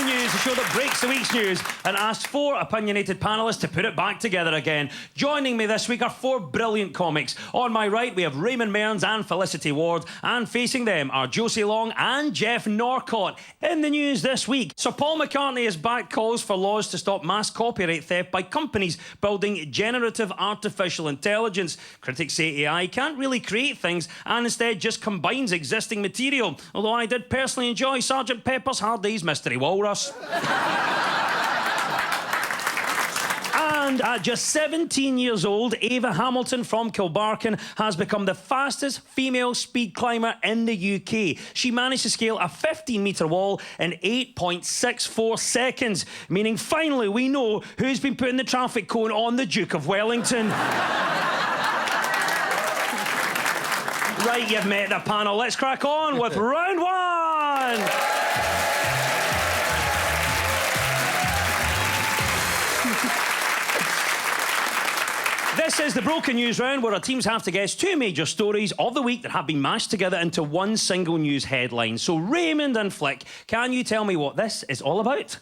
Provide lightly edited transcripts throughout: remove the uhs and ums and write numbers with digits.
Broken News, the show that breaks the week's news and asks four opinionated panellists to put it back together again. Joining me this week are four brilliant comics. On my right, we have Raymond Mearns and Felicity Ward, and facing them are Josie Long and Jeff Norcott. In the news this week, Sir Paul McCartney has backed calls for laws to stop mass copyright theft by companies building generative artificial intelligence. Critics say AI can't really create things and instead just combines existing material, although I did personally enjoy Sgt. Pepper's Hard Day's Mystery Walrus. And at just 17 years old, Ava Hamilton from Kilbarcon has become the fastest female speed climber in the UK. She managed to scale a 15-metre wall in 8.64 seconds, meaning finally we know who's been putting the traffic cone on the Duke of Wellington. Right, you've met the panel. Let's crack on with round one. This is the Broken News round, where our teams have to guess two major stories of the week that have been mashed together into one single news headline. So, Raymond and Flick, can you tell me what this is all about?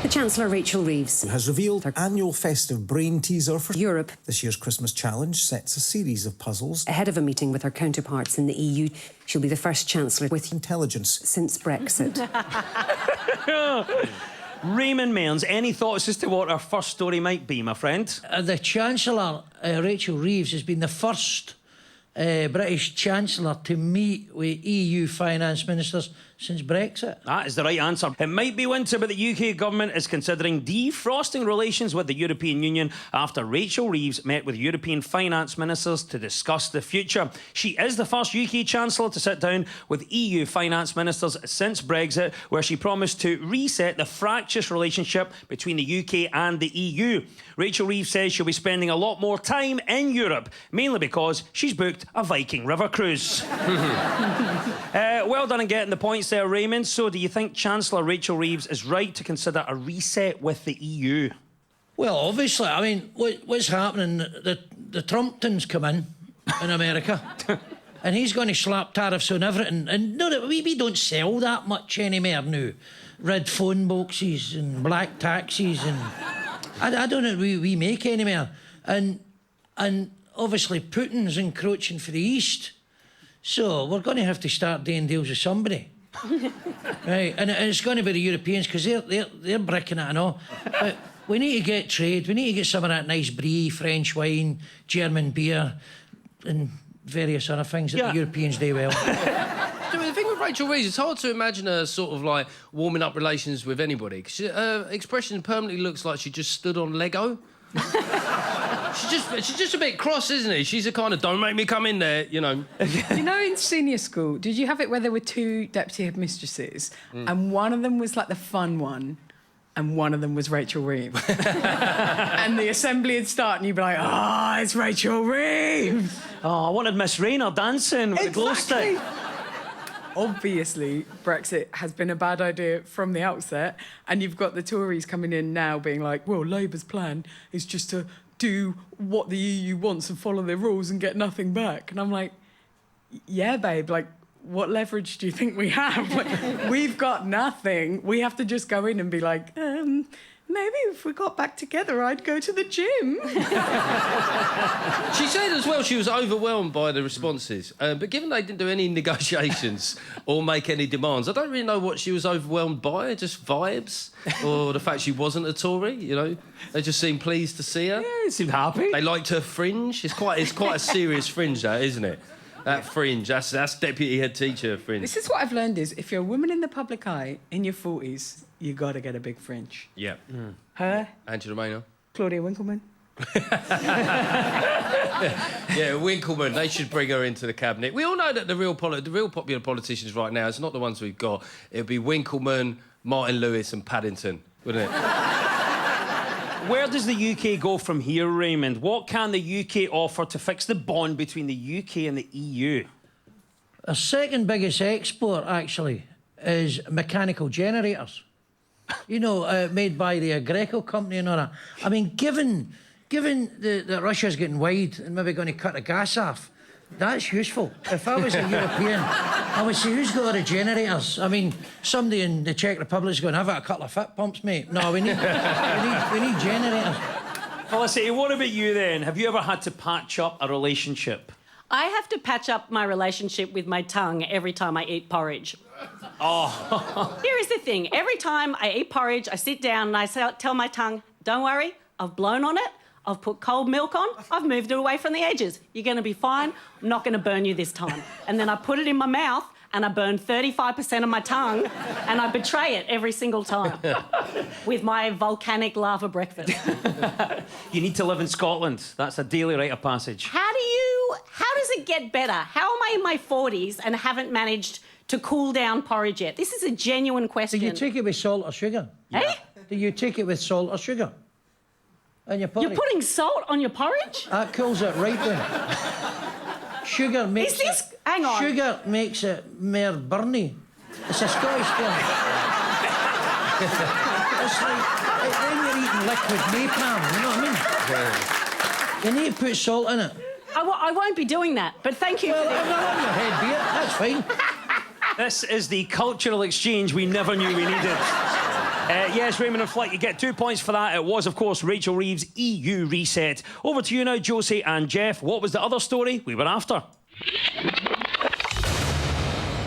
The Chancellor, Rachel Reeves, has revealed her annual festive brain teaser for Europe. This year's Christmas challenge sets a series of puzzles. Ahead of a meeting with her counterparts in the EU, she'll be the first Chancellor with Intelligence. Since Brexit. Raymond Mearns, any thoughts as to what our first story might be, my friend? The Chancellor, Rachel Reeves, has been the first British Chancellor to meet with EU finance ministers since Brexit. That is the right answer. It might be winter, but the UK government is considering defrosting relations with the European Union after Rachel Reeves met with European finance ministers to discuss the future. She is the first UK Chancellor to sit down with EU finance ministers since Brexit, where she promised to reset the fractious relationship between the UK and the EU. Rachel Reeves says she'll be spending a lot more time in Europe, mainly because she's booked a Viking River cruise. Well done in getting the points there, Raymond. So do you think Chancellor Rachel Reeves is right to consider a reset with the EU? Well, obviously, I mean, what's happening? The Trumptons come in America, and he's going to slap tariffs on everything. And no, we don't sell that much anymore now. Red phone boxes and black taxis, and I don't know we make anymore. And obviously Putin's encroaching for the East, so we're going to have to start doing deals with somebody. Right, and it's going to be the Europeans, because they're bricking it and all. But we need to get trade. We need to get some of that nice brie, French wine, German beer, and various other things that the Europeans do well. The thing with Rachel Reeves, it's hard to imagine her sort of like warming up relations with anybody, because her expression permanently looks like she just stood on Lego. She's just a bit cross, isn't she? She's a kind of, don't make me come in there, you know. You know, in senior school, did you have it where there were two deputy headmistresses and one of them was like the fun one and one of them was Rachel Reeves? And the assembly would start and you'd be like, oh, it's Rachel Reeves. Oh, I wanted Miss Rayner dancing with the glow stick. Obviously, Brexit has been a bad idea from the outset, and you've got the Tories coming in now being like, well, Labour's plan is just to do what the EU wants and follow their rules and get nothing back. And I'm like, yeah, babe, like, what leverage do you think we have? Like, we've got nothing. We have to just go in and be like, maybe if we got back together, I'd go to the gym. She said as well she was overwhelmed by the responses, but given they didn't do any negotiations or make any demands, I don't really know what she was overwhelmed by, just vibes, or the fact she wasn't a Tory, you know? They just seemed pleased to see her. Yeah, they seemed happy. They liked her fringe. It's quite a serious fringe, that, isn't it? That fringe, that's deputy head teacher fringe. This is what I've learned is, if you're a woman in the public eye, in your 40s, you got to get a big fringe. Yeah. Her, Angela Rayner. Claudia Winkleman. Yeah, Winkleman, they should bring her into the cabinet. We all know that the real popular politicians right now, it's not the ones we've got. It would be Winkleman, Martin Lewis and Paddington, wouldn't it? Where does the UK go from here, Raymond? What can the UK offer to fix the bond between the UK and the EU? Our second biggest export, actually, is mechanical generators. You know, made by the Agreco company and all that. I mean, given that Russia's getting wide and maybe going to cut the gas off, That's useful. If I was a European, I would say, who's got all the generators? I mean, somebody in the Czech Republic's going, have a couple of foot pumps, mate. No, we need generators. Felicity, what about you then? Have you ever had to patch up a relationship? I have to patch up my relationship with my tongue every time I eat porridge. Oh. Here is the thing. Every time I eat porridge, I sit down and I tell my tongue, don't worry, I've blown on it, I've put cold milk on, I've moved it away from the edges. You're going to be fine. I'm not going to burn you this time. And then I put it in my mouth and I burn 35% of my tongue and I betray it every single time with my volcanic lava breakfast. You need to live in Scotland. That's a daily rite of passage. How does it get better? How am I in my 40s and haven't managed to cool down porridge yet? This is a genuine question. Do you take it with salt or sugar? Eh? Do you take it with salt or sugar? And your porridge? You're putting salt on your porridge? That cools it right down. Sugar makes Is this... it... Hang on. Sugar makes it more burny. It's a Scottish term. It's like when you're eating liquid napalm, you know what I mean? You need to put salt in it. I won't be doing that, but thank you Well, for I'm that. not on your head, dear. That's fine. This is the cultural exchange we never knew we needed. Yes, Raymond and Flick, you get 2 points for that. It was, of course, Rachel Reeves' EU reset. Over to you now, Josie and Jeff. What was the other story we were after?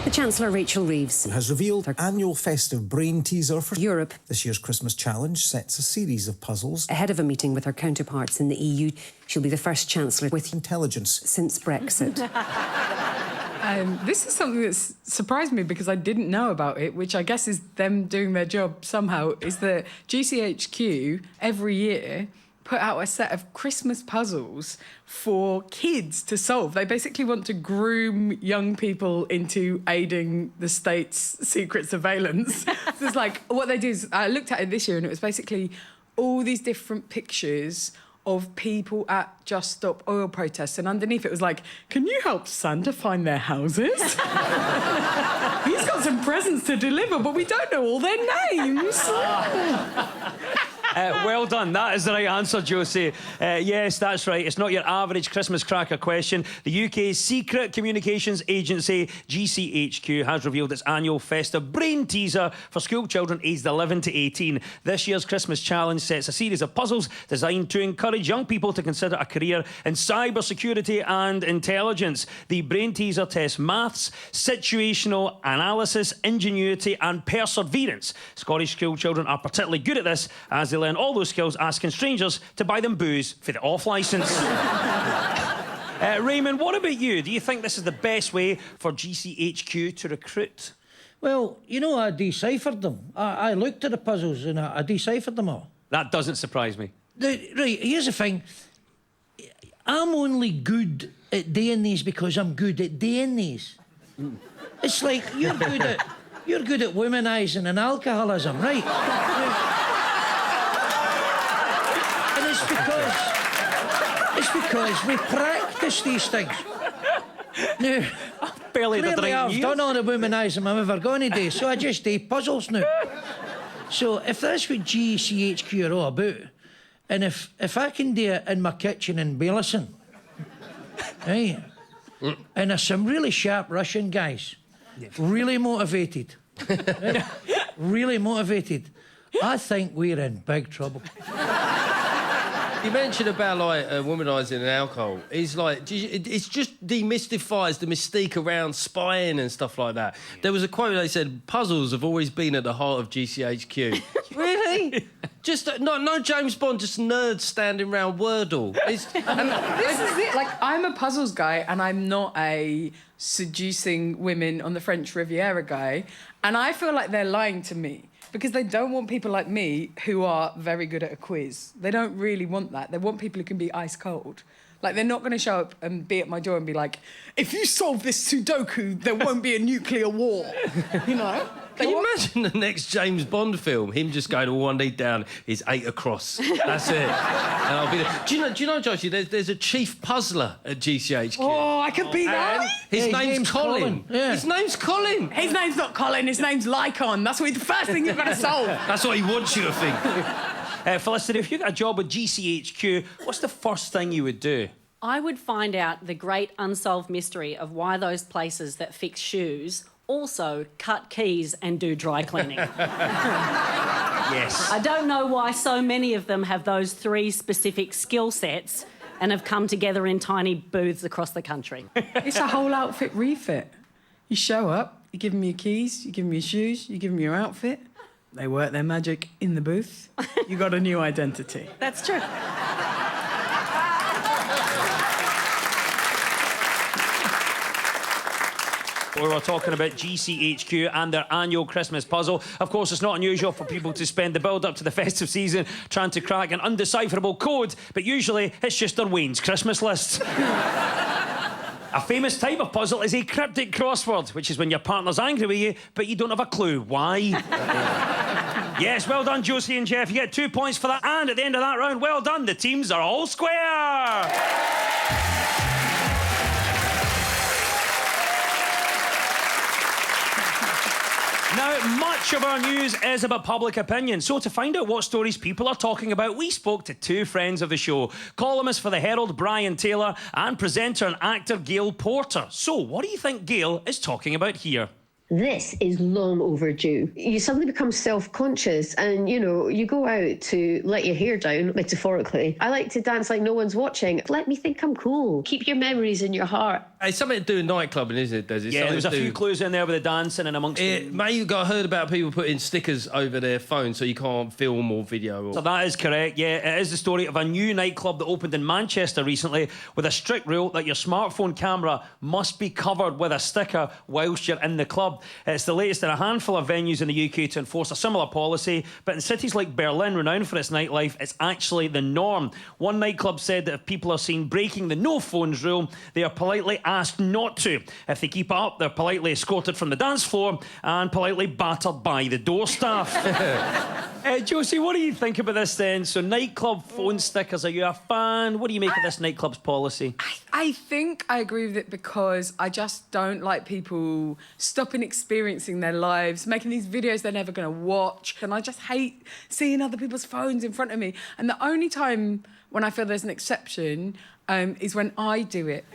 The Chancellor, Rachel Reeves, has revealed her annual festive brain teaser for Europe. This year's Christmas challenge sets a series of puzzles. Ahead of a meeting with her counterparts in the EU, she'll be the first Chancellor with Intelligence. since Brexit. This is something that's surprised me because I didn't know about it, which I guess is them doing their job somehow, is that GCHQ every year put out a set of Christmas puzzles for kids to solve. They basically want to groom young people into aiding the state's secret surveillance. So it's like, what they do is, I looked at it this year and it was basically all these different pictures of people at Just Stop Oil protests, and underneath it was like, can you help Santa find their houses? He's got some presents to deliver, but we don't know all their names. Well done. That is the right answer, Josie. Yes, that's right. It's not your average Christmas cracker question. The UK's secret communications agency, GCHQ, has revealed its annual festive brain teaser for school children aged 11 to 18. This year's Christmas challenge sets a series of puzzles designed to encourage young people to consider a career in cybersecurity and intelligence. The brain teaser tests maths, situational analysis, ingenuity and perseverance. Scottish school children are particularly good at this as they learn all those skills asking strangers to buy them booze for the off licence. Raymond, what about you? Do you think this is the best way for GCHQ to recruit? Well, you know, I deciphered them. I looked at the puzzles and I deciphered them all. That doesn't surprise me. Right, here's the thing. I'm only good at doing these because I'm good at doing these. It's like you're good at womanising and alcoholism, right? And it's because we practice these things. Now, Barely the clearly drink I've years. done all the womanising I'm ever going to do, so I just do puzzles now. So if that's what GCHQ are all about, and if I can do it in my kitchen in Bailison, right, and there's some really sharp Russian guys, really motivated, right, really motivated, I think we're in big trouble. You mentioned about like womanising and alcohol. It's like it's just demystifies the mystique around spying and stuff like that. There was a quote they said puzzles have always been at the heart of GCHQ. Really? Just no James Bond, just nerds standing round Wordle. This is it. Like, I'm a puzzles guy and I'm not a seducing women on the French Riviera guy. And I feel like they're lying to me because they don't want people like me who are very good at a quiz. They don't really want that. They want people who can be ice cold. Like, they're not going to show up and be at my door and be like, if you solve this Sudoku, there won't be a nuclear war. You know? Can you imagine the next James Bond film? Him just going, all I need down is 8 across. That's it. And I'll be there. Do you know, Josie, there's a chief puzzler at GCHQ. Oh, I could be that. His Yeah, name's James Colin. Colin. Yeah. His name's Colin. His name's not Colin, his name's Lycon. That's what the first thing you've got to solve. That's what he wants you to think. Felicity, if you got a job with GCHQ, what's the first thing you would do? I would find out the great unsolved mystery of why those places that fix shoes also cut keys and do dry cleaning. Yes. I don't know why so many of them have those 3 specific skill sets and have come together in tiny booths across the country. It's a whole outfit refit. You show up, you give them your keys, you give them your shoes, you give them your outfit. They work their magic in the booth. You got a new identity. That's true. We were talking about GCHQ and their annual Christmas puzzle. Of course, it's not unusual for people to spend the build-up to the festive season trying to crack an undecipherable code, but usually it's just on Wayne's Christmas list. A famous type of puzzle is a cryptic crossword, which is when your partner's angry with you, but you don't have a clue why. Yes, well done, Josie and Jeff. You get 2 points for that. And at the end of that round, well done. The teams are all square. Now, much of our news is about public opinion. So to find out what stories people are talking about, we spoke to 2 friends of the show. Columnist for The Herald, Brian Taylor, and presenter and actor Gail Porter. So what do you think Gail is talking about here? This is long overdue. You suddenly become self-conscious and, you know, you go out to let your hair down, metaphorically. I like to dance like no one's watching. Let me think I'm cool. Keep your memories in your heart. It's something to do with nightclubbing, isn't it, Des? It's Yeah, something there's a to do- few clues in there with the dancing and amongst It may have got heard about people putting stickers over their phone so you can't film or video. So that is correct, yeah. It is the story of a new nightclub that opened in Manchester recently with a strict rule that your smartphone camera must be covered with a sticker whilst you're in the club. It's the latest in a handful of venues in the UK to enforce a similar policy, but in cities like Berlin, renowned for its nightlife, it's actually the norm. One nightclub said that if people are seen breaking the no phones rule, they are politely asked not to. If they keep it up, they're politely escorted from the dance floor and politely battered by the door staff. Josie, what do you think about this then? So nightclub phone stickers, are you a fan? What do you make of this nightclub's policy? I think I agree with it because I just don't like people stopping experiencing their lives, making these videos they're never going to watch. And I just hate seeing other people's phones in front of me. And the only time when I feel there's an exception is when I do it.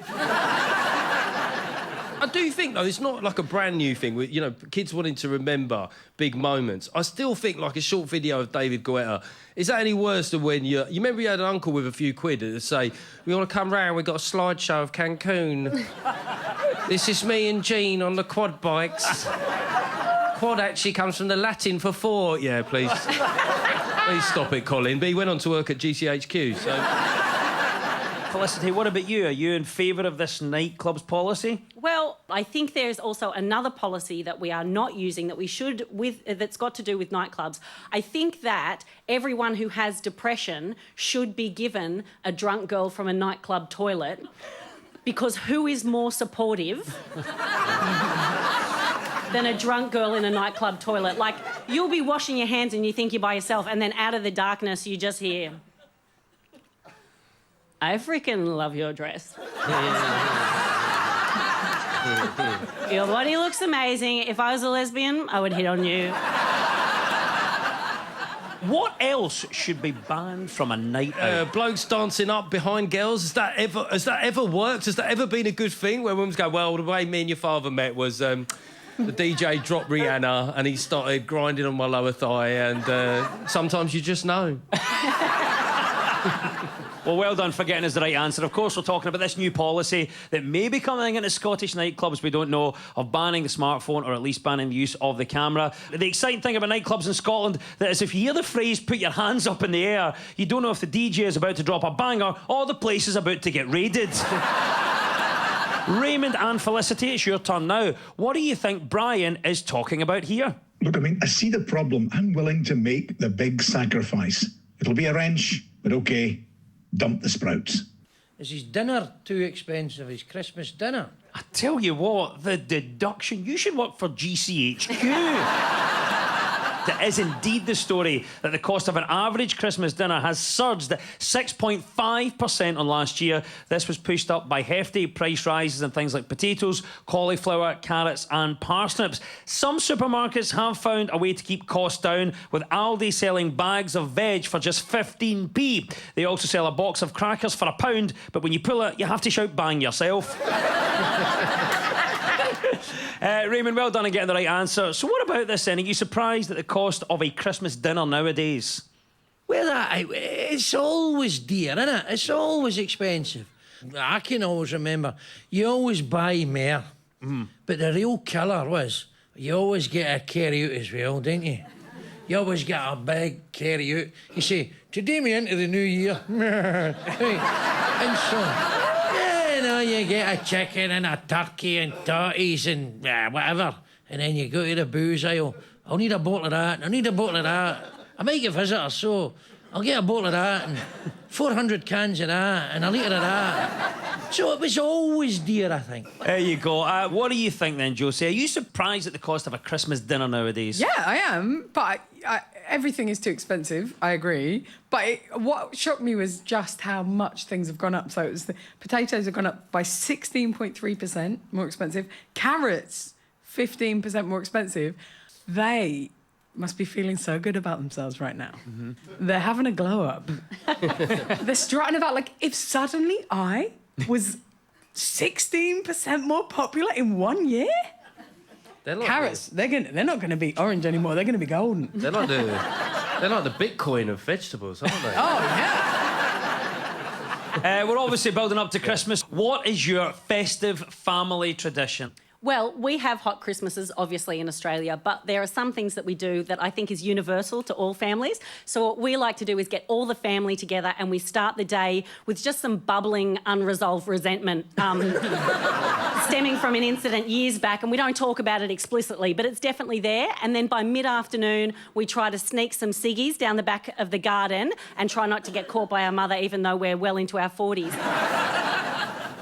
I do think, though, it's not like a brand new thing with, you know, kids wanting to remember big moments. I still think, like, a short video of David Guetta, is that any worse than when you remember you had an uncle with a few quid that would say, we want to come round, we've got a slideshow of Cancun. This is me and Jean on the quad bikes. Quad actually comes from the Latin for 4. Yeah, please. Please stop it, Colin. But he went on to work at GCHQ, so... Felicity, what about you? Are you in favour of this nightclub's policy? Well, I think there's also another policy that we are not using that we should that's got to do with nightclubs. I think that everyone who has depression should be given a drunk girl from a nightclub toilet, because who is more supportive than a drunk girl in a nightclub toilet? Like, you'll be washing your hands and you think you're by yourself, and then out of the darkness you just hear, I freaking love your dress. Your body looks amazing. If I was a lesbian, I would hit on you. What else should be banned from a night out? Blokes dancing up behind girls, has that ever worked? Has that ever been a good thing where women's go, well, the way me and your father met was the DJ dropped Rihanna and he started grinding on my lower thigh, and sometimes you just know. Well, well done for getting us the right answer. Of course, we're talking about this new policy that may be coming into Scottish nightclubs, we don't know, of banning the smartphone or at least banning the use of the camera. The exciting thing about nightclubs in Scotland that is if you hear the phrase, put your hands up in the air, you don't know if the DJ is about to drop a banger or the place is about to get raided. Raymond and Felicity, it's your turn now. What do you think Brian is talking about here? Look, I mean, I see the problem. I'm willing to make the big sacrifice. It'll be a wrench, but okay. Dump the sprouts. Is his dinner too expensive, his Christmas dinner? I tell you what, the deduction, you should work for GCHQ. It is indeed the story that the cost of an average Christmas dinner has surged 6.5% on last year. This was pushed up by hefty price rises in things like potatoes, cauliflower, carrots and parsnips. Some supermarkets have found a way to keep costs down, with Aldi selling bags of veg for just 15p. They also sell a box of crackers for £1, but when you pull it, you have to shout bang yourself. Raymond, well done on getting the right answer. So what about this then? Are you surprised at the cost of a Christmas dinner nowadays? Well, it's always dear, isn't it? It's always expensive. I can always remember, you always buy more. But the real killer was, you always get a carry-out as well, didn't you? You always get a big carry-out. You say, today me into the new year. And so... you get a chicken and a turkey and totties and whatever. And then you go to the booze aisle. I'll need a bottle of that. I need a bottle of that. I might get visitors, so I'll get a bottle of that and 400 cans of that and a litre of that. So it was always dear, I think. There you go. What do you think then, Josie? Are you surprised at the cost of a Christmas dinner nowadays? Yeah, I am. But everything is too expensive. I agree. But what shocked me was just how much things have gone up. So it was the potatoes have gone up by 16.3% more expensive. Carrots, 15% more expensive. They must be feeling so good about themselves right now. They're having a glow up. They're strutting about like, if suddenly I was 16% more popular in 1 year? They're like Carrots, they're not going to be orange anymore. They're going to be golden. They're like the Bitcoin of vegetables, aren't they? Oh, yeah. We're obviously building up to Christmas. What is your festive family tradition? Well, we have hot Christmases, obviously, in Australia, but there are some things that we do that I think is universal to all families. So what we like to do is get all the family together and we start the day with just some bubbling, unresolved resentment stemming from an incident years back, and we don't talk about it explicitly, but it's definitely there. And then by mid-afternoon, we try to sneak some ciggies down the back of the garden and try not to get caught by our mother, even though we're well into our 40s.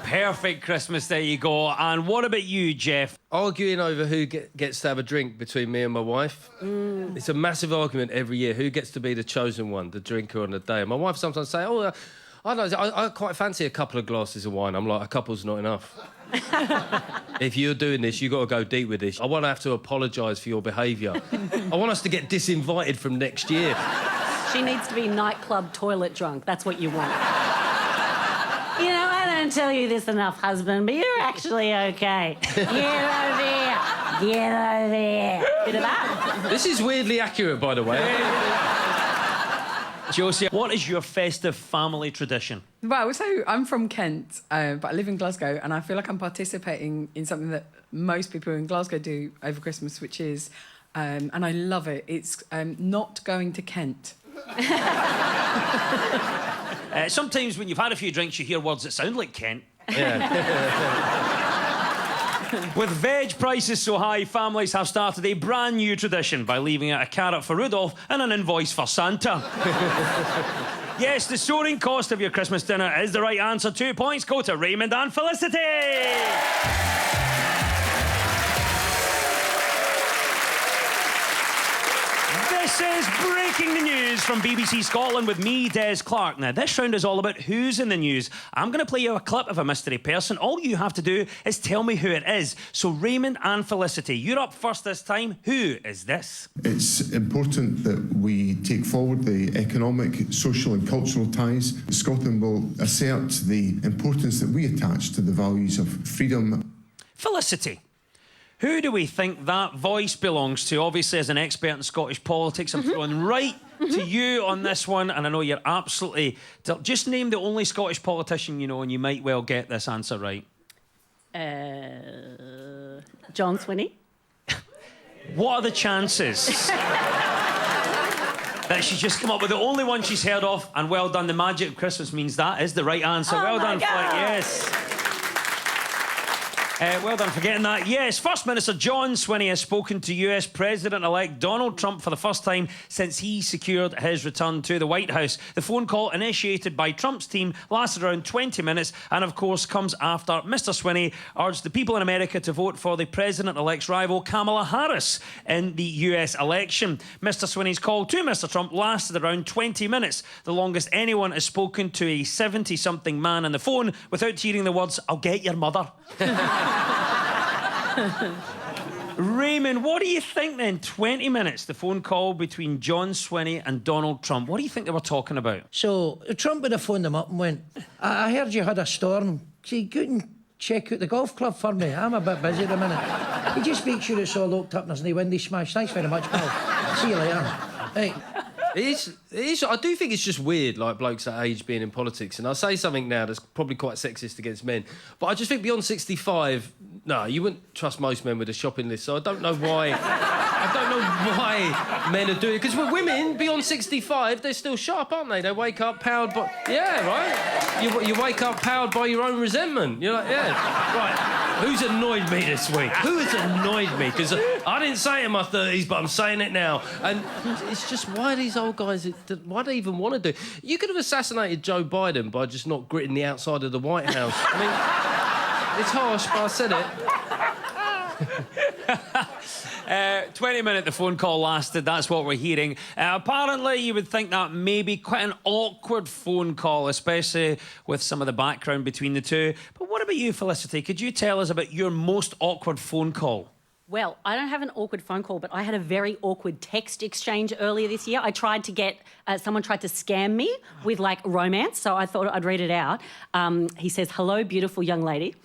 Perfect Christmas, there you go. And what about you, Jeff? Arguing over who gets to have a drink between me and my wife. It's a massive argument every year. Who gets to be the chosen one, the drinker on the day? And my wife sometimes say, I don't know, I quite fancy a couple of glasses of wine. I'm like, a couple's not enough. If you're doing this, you've got to go deep with this. I won't have to apologise for your behaviour. I want us to get disinvited from next year. She needs to be nightclub toilet drunk. That's what you want. You know, I don't tell you this enough, husband, but you're actually okay. Get over here. Get over here. Bit of that. This is weirdly accurate, by the way. Josie, what is your festive family tradition? Well, so I'm from Kent, but I live in Glasgow, and I feel like I'm participating in something that most people in Glasgow do over Christmas, which is, and I love it, it's not going to Kent. Sometimes when you've had a few drinks, you hear words that sound like Kent. With veg prices so high, families have started a brand new tradition by leaving out a carrot for Rudolph and an invoice for Santa. Yes, the soaring cost of your Christmas dinner is the right answer. 2 points go to Raymond and Felicity. This is Breaking the News from BBC Scotland with me, Des Clark. Now, this round is all about who's in the news. I'm going to play you a clip of a mystery person. All you have to do is tell me who it is. So, Raymond and Felicity, you're up first this time. Who is this? It's important that we take forward the economic, social and cultural ties. Scotland will assert the importance that we attach to the values of freedom. Felicity. Who do we think that voice belongs to? Obviously, as an expert in Scottish politics, I'm throwing right to you on this one, and I know you're absolutely... Just name the only Scottish politician you know, and you might well get this answer right. John Swinney. What are the chances that she's just come up with the only one she's heard of? And well done, the magic of Christmas means that is the right answer. Oh well done, God. Flick, yes. Well done for getting that. Yes, First Minister John Swinney has spoken to US President-elect Donald Trump for the first time since he secured his return to the White House. The phone call, initiated by Trump's team, lasted around 20 minutes and, of course, comes after Mr Swinney urged the people in America to vote for the President-elect's rival Kamala Harris in the US election. Mr Swinney's call to Mr Trump lasted around 20 minutes, the longest anyone has spoken to a 70-something man on the phone without hearing the words, "I'll get your mother." Raymond, what do you think then? 20 minutes, the phone call between John Swinney and Donald Trump. What do you think they were talking about? So Trump would have phoned them up and went, I heard you had a storm. See, go and check out the golf club for me. I'm a bit busy at the minute. You just make sure it's all locked up and there's no windy smash. Thanks very much, pal. See you later. Hey. It is. I do think it's just weird, like blokes that age being in politics. And I'll say something now that's probably quite sexist against men, but I just think beyond 65, no, you wouldn't trust most men with a shopping list. So I don't know why. I don't know why men are doing it. Because with women beyond 65, they're still sharp, aren't they? They wake up powered by, yeah, right. You wake up powered by your own resentment. You're like, yeah, right. Who's annoyed me this week? Who has annoyed me? Because I didn't say it in my 30s, but I'm saying it now. And it's just, why these old guys, why do they even want to do? You could have assassinated Joe Biden by just not gritting the outside of the White House. I mean, it's harsh, but I said it. 20 minutes the phone call lasted, that's what we're hearing. Apparently you would think that may be quite an awkward phone call, especially with some of the background between the two. But what about you, Felicity? Could you tell us about your most awkward phone call? Well, I don't have an awkward phone call, but I had a very awkward text exchange earlier this year. I tried to get, someone tried to scam me with like romance, so I thought I'd read it out. He says, "Hello, beautiful young lady."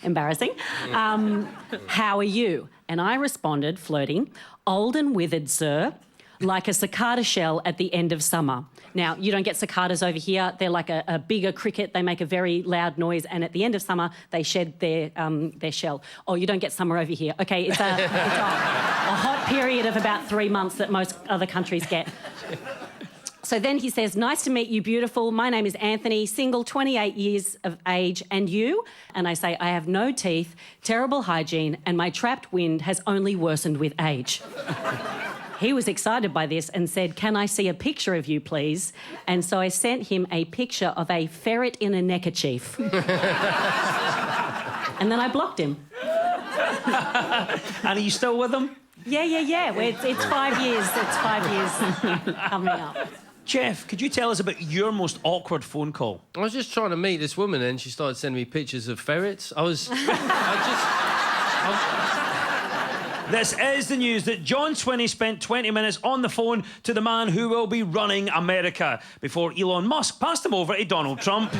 Embarrassing. "How are you?" And I responded, flirting, "Old and withered, sir, like a cicada shell at the end of summer." Now, you don't get cicadas over here. They're like a bigger cricket. They make a very loud noise, and at the end of summer, they shed their shell. Oh, you don't get summer over here. Okay, it's a hot period of about 3 months that most other countries get. So then he says, "Nice to meet you, beautiful. My name is Anthony, single, 28 years of age, and you?" And I say, "I have no teeth, terrible hygiene, and my trapped wind has only worsened with age." He was excited by this and said, "Can I see a picture of you, please?" And so I sent him a picture of a ferret in a neckerchief. And then I blocked him. And are you still with him? Yeah. Well, it's 5 years. It's 5 years coming up. Jeff, could you tell us about your most awkward phone call? I was just trying to meet this woman and she started sending me pictures of ferrets. This is the news that John Swinney spent 20 minutes on the phone to the man who will be running America before Elon Musk passed him over to Donald Trump.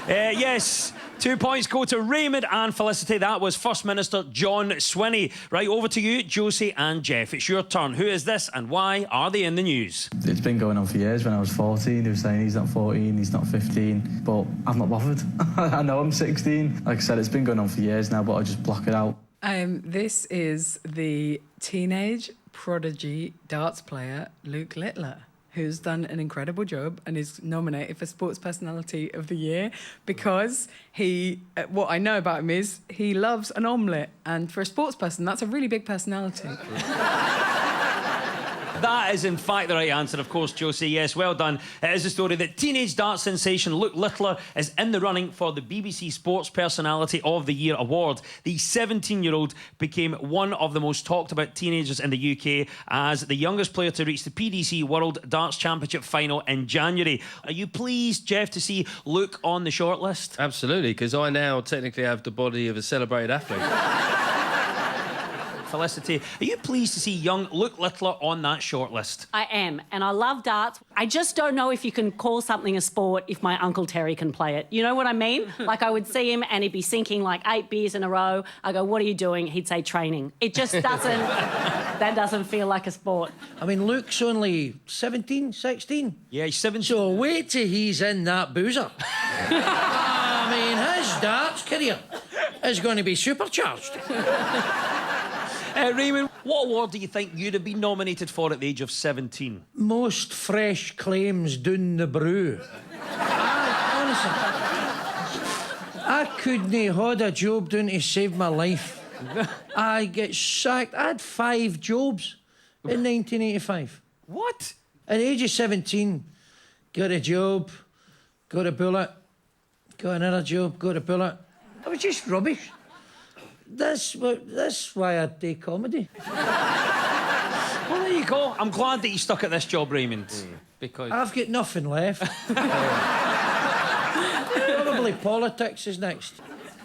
Yes, 2 points go to Raymond and Felicity. That was First Minister John Swinney. Right, over to you, Josie and Jeff. It's your turn. Who is this and why are they in the news? It's been going on for years. When I was 14, they were saying he's not 14, he's not 15, but I've not bothered. I know I'm 16. Like I said, it's been going on for years now, but I just block it out. This is the teenage prodigy darts player Luke Littler, who's done an incredible job and is nominated for Sports Personality of the Year because what I know about him is he loves an omelette, and for a sports person, that's a really big personality. That is, in fact, the right answer, of course, Josie. Yes, well done. It is a story that teenage dart sensation Luke Littler is in the running for the BBC Sports Personality of the Year award. The 17-year-old became one of the most talked about teenagers in the UK as the youngest player to reach the PDC World Darts Championship final in January. Are you pleased, Jeff, to see Luke on the shortlist? Absolutely, because I now technically have the body of a celebrated athlete. Felicity, are you pleased to see young Luke Littler on that shortlist? I am, and I love darts. I just don't know if you can call something a sport if my Uncle Terry can play it. You know what I mean? Like, I would see him and he'd be sinking like 8 beers in a row. I go, "What are you doing?" He'd say, "Training." It just doesn't, that doesn't feel like a sport. I mean, Luke's only 17, 16. Yeah, he's 17. So wait till he's in that boozer. I mean, his darts career is going to be supercharged. Raymond, what award do you think you'd have been nominated for at the age of 17? Most fresh claims down the brew. Honestly. I couldn't hold a job doing to save my life. I get sacked. I had 5 jobs in 1985. What? At the age of 17, got a job, got a bullet, got another job, got a bullet. I was just rubbish. That's why I do comedy. Well, there you go. I'm glad that you stuck at this job, Raymond. Because I've got nothing left. Probably politics is next.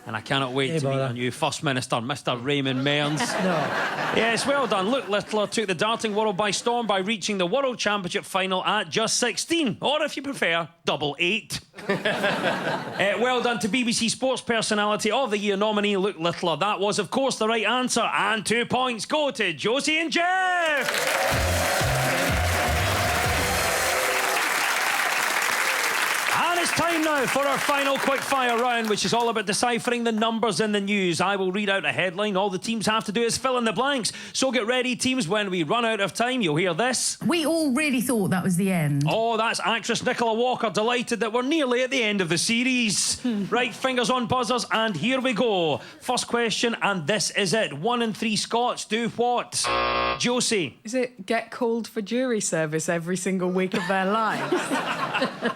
And I cannot wait to meet our new First Minister, Mr. Raymond Mearns. No. Yes, well done. Luke Littler took the darting world by storm by reaching the World Championship final at just 16, or if you prefer, double 8. Well done to BBC Sports Personality of the Year nominee Luke Littler. That was, of course, the right answer. And 2 points go to Josie and Jeff. And it's time now for our final quickfire round, which is all about deciphering the numbers in the news. I will read out a headline. All the teams have to do is fill in the blanks. So get ready, teams. When we run out of time, you'll hear this. We all really thought that was the end. Oh, that's actress Nicola Walker, delighted that we're nearly at the end of the series. Right, fingers on buzzers, and here we go. First question, and this is it. 1 in 3 Scots do what? Josie. Is it get called for jury service every single week of their lives?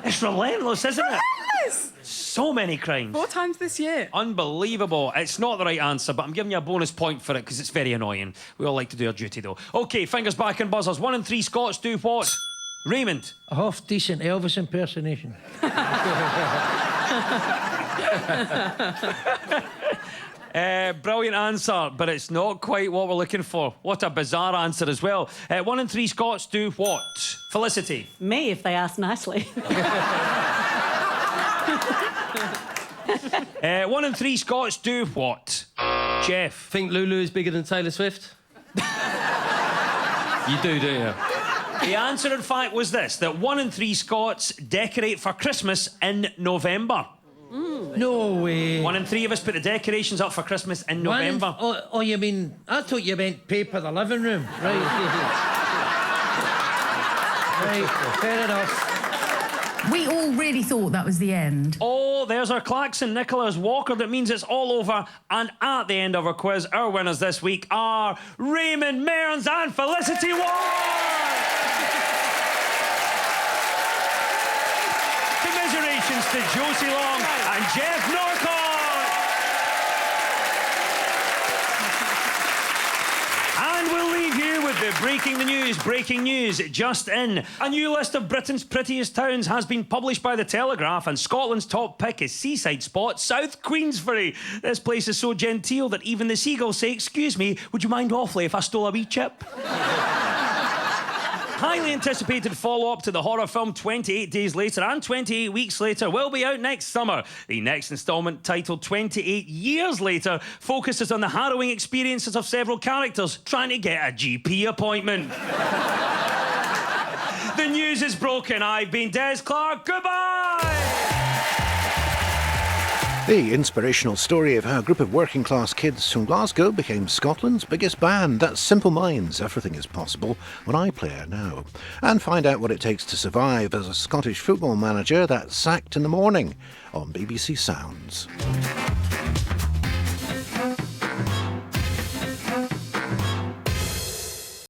It's relentless, isn't it? Yes! So many crimes. 4 times this year. Unbelievable. It's not the right answer, but I'm giving you a bonus point for it because it's very annoying. We all like to do our duty, though. OK, fingers back and buzzers. 1 in 3 Scots do what? Raymond. A half-decent Elvis impersonation. Brilliant answer, but it's not quite what we're looking for. What a bizarre answer as well. 1 in 3 Scots do what? Felicity. Me, if they ask nicely. 1 in 3 Scots do what? Jeff. Think Lulu is bigger than Taylor Swift? You do you? The answer, in fact, was this, that 1 in 3 Scots decorate for Christmas in November. No way. 1 in 3 of us put the decorations up for Christmas in November. Oh, you mean... I thought you meant paper the living room. Right. Right, fair enough. We all really thought that was the end. Oh, there's our klaxon, Nicholas Walker. That means it's all over. And at the end of our quiz, our winners this week are Raymond Mearns and Felicity Ward. Commiserations to Josie Long and Jeff Norcott. And we'll leave you with the breaking news just in. A new list of Britain's prettiest towns has been published by The Telegraph, and Scotland's top pick is seaside spot South Queensferry. This place is so genteel that even the seagulls say, "Excuse me, would you mind awfully if I stole a wee chip?" Highly anticipated follow-up to the horror film 28 Days Later and 28 Weeks Later will be out next summer. The next instalment, titled 28 Years Later, focuses on the harrowing experiences of several characters trying to get a GP appointment. The news is broken. I've been Des Clark. Goodbye! The inspirational story of how a group of working-class kids from Glasgow became Scotland's biggest band. That's Simple Minds, Everything is Possible, on iPlayer now. And find out what it takes to survive as a Scottish football manager that's sacked in the morning on BBC Sounds.